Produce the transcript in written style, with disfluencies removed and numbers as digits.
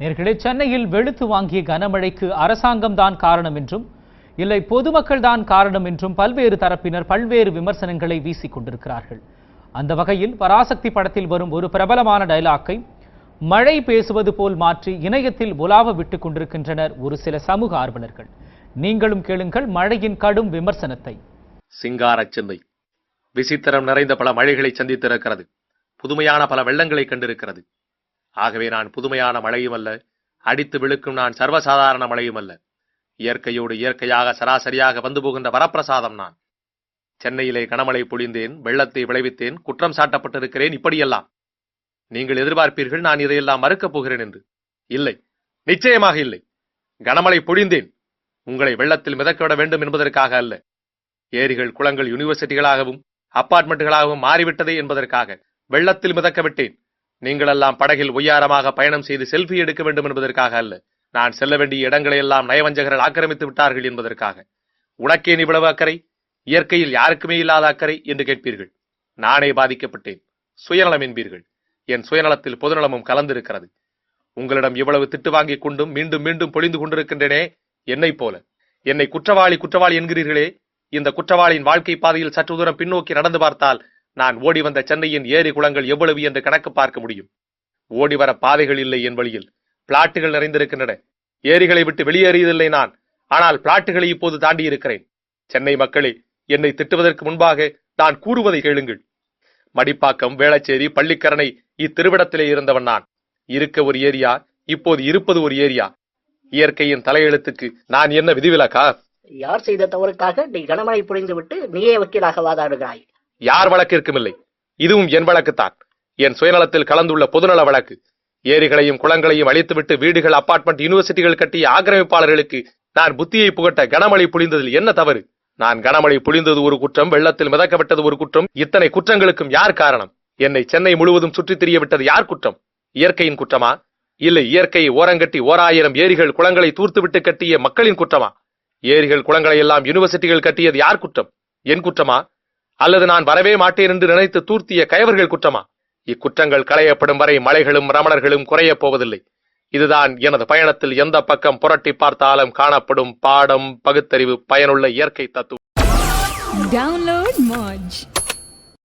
நேர்களே, சென்னையில் வெளுத்து வாங்கிய கனமழைக்கு அரசாங்கம் தான் காரணம் என்றும் இல்லை பொதுமக்கள் தான் காரணம் என்றும் பல்வேறு தரப்பினர் பல்வேறு விமர்சனங்களை வீசிக் கொண்டிருக்கிறார்கள். அந்த வகையில் பராசக்தி படத்தில் வரும் ஒரு பிரபலமான டயலாக்கை மழை பேசுவது போல் மாற்றி இணையத்தில் உலாவ விட்டுக் கொண்டிருக்கின்றனர் ஒரு சில சமூக ஆர்வலர்கள். நீங்களும் கேளுங்கள் மழையின் கடும் விமர்சனத்தை. சிங்கார சென்னை விசித்திரம் நிறைந்த பல மழைகளை சந்தித்திருக்கிறது. புதுமையான பல வெள்ளங்களை கண்டிருக்கிறது. ஆகவே நான் புதுமையான மழையும் அல்ல, அடித்து விழுக்கும் நான் சர்வசாதாரண மழையும் அல்ல. இயற்கையோடு இயற்கையாக சராசரியாக வந்து போகின்ற வரப்பிரசாதம் நான். சென்னையிலே கனமழை பொழிந்தேன், வெள்ளத்தை விளைவித்தேன், குற்றம் சாட்டப்பட்டிருக்கிறேன். இப்படியெல்லாம் நீங்கள் எதிர்பார்ப்பீர்கள் நான் இதையெல்லாம் மறுக்கப் போகிறேன் என்று. இல்லை, நிச்சயமாக இல்லை. கனமழை பொழிந்தேன் உங்களை வெள்ளத்தில் மிதக்க விட வேண்டும் என்பதற்காக அல்ல. ஏரிகள் குளங்கள் யூனிவர்சிட்டிகளாகவும் அப்பார்ட்மெண்ட்டுகளாகவும் மாறிவிட்டதே என்பதற்காக வெள்ளத்தில் மிதக்க விட்டேன். நீங்களெல்லாம் படகில் ஒய்யாரமாக பயணம் செய்து செல்ஃபி எடுக்க வேண்டும் என்பதற்காக அல்ல. நான் செல்ல வேண்டிய இடங்களை எல்லாம் நயவஞ்சகர்கள் ஆக்கிரமித்து விட்டார்கள் என்பதற்காக. உனக்கேன் இவ்வளவு அக்கறை? இயற்கையில் யாருக்குமே இல்லாத அக்கறை என்று கேட்பீர்கள். நானே பாதிக்கப்பட்டேன். சுயநலம் என்பீர்கள். என் சுயநலத்தில் பொதுநலமும் கலந்திருக்கிறது. உங்களிடம் இவ்வளவு திட்டு வாங்கிக் கொண்டும் மீண்டும் மீண்டும் பொழிந்து கொண்டிருக்கின்றனே என்னை போல. என்னை குற்றவாளி குற்றவாளி என்கிறீர்களே. இந்த குற்றவாளியின் வாழ்க்கை பாதையில் சற்று தூரம் பின்னோக்கி நடந்து பார்த்தால் நான் ஓடி வந்த சென்னையின் ஏரி குளங்கள் எவ்வளவு என்று கணக்கு பார்க்க முடியும். ஓடி வர பாதைகள் இல்லை என் வழியில். பிளாட்டுகள் நிறைந்திருக்கின்றன. ஏரிகளை விட்டு வெளியேறியதில்லை நான். ஆனால் பிளாட்டுகளை இப்போது தாண்டி இருக்கிறேன். சென்னை மக்களே, என்னை திட்டுவதற்கு முன்பாக நான் கூறுவதை கேளுங்கள். மடிப்பாக்கம், வேளச்சேரி, பள்ளிக்கரணை இத்திருவிடத்திலே இருந்தவன் நான். இருக்க ஒரு ஏரியா, இப்போது இருப்பது ஒரு ஏரியா. இயற்கையின் தலையெழுத்துக்கு நான் என்ன விதிவிலக்கா? யார் செய்த தவறுக்காக நீ கனமழை புரிந்து விட்டு நீயே வக்கீலாக வாதாடுகிறாய்? யார் வழக்கிற்கும் இல்லை. இதுவும் என் வழக்குத்தான். என் சுயநலத்தில் கலந்துள்ள பொதுநல வழக்கு. ஏரிகளையும் குளங்களையும் அழித்துவிட்டு வீடுகள், அபார்ட்மெண்ட், யூனிவர்சிட்டிகள் கட்டிய ஆக்கிரமிப்பாளர்களுக்கு நான் புத்தியை புகட்ட கனமழை புழிந்ததில் என்ன தவறு? நான் கனமழை புழிந்தது ஒரு குற்றம், வெள்ளத்தில் மிதக்கப்பட்டது ஒரு குற்றம். இத்தனை குற்றங்களுக்கும் யார் காரணம்? என்னை சென்னை முழுவதும் சுற்றித் திரிய விட்டது யார் குற்றம்? இயற்கையின் குற்றமா? இல்லை, இயற்கையை ஓரங்கட்டி 1000 ஏரிகள் குளங்களை தூர்த்துவிட்டு கட்டிய மக்களின் குற்றமா? ஏரிகள் குளங்களை எல்லாம் யூனிவர்சிட்டிகள் கட்டியது யார் குற்றம்? என் குற்றமா? அல்லது நான் வரவே மாட்டேன் என்று நினைத்து தூர்த்திய கயவர்கள் குற்றமா? இக்குற்றங்கள் களையப்படும் வரை மலைகளும் ரமணர்களும் குறையப் போவதில்லை. இதுதான் எனது பயணத்தில் எந்த பக்கம் புரட்டி பார்த்தாலும் காணப்படும் பாடம், பகுத்தறிவு, பயனுள்ள இயற்கை தத்துவம். Download Moj.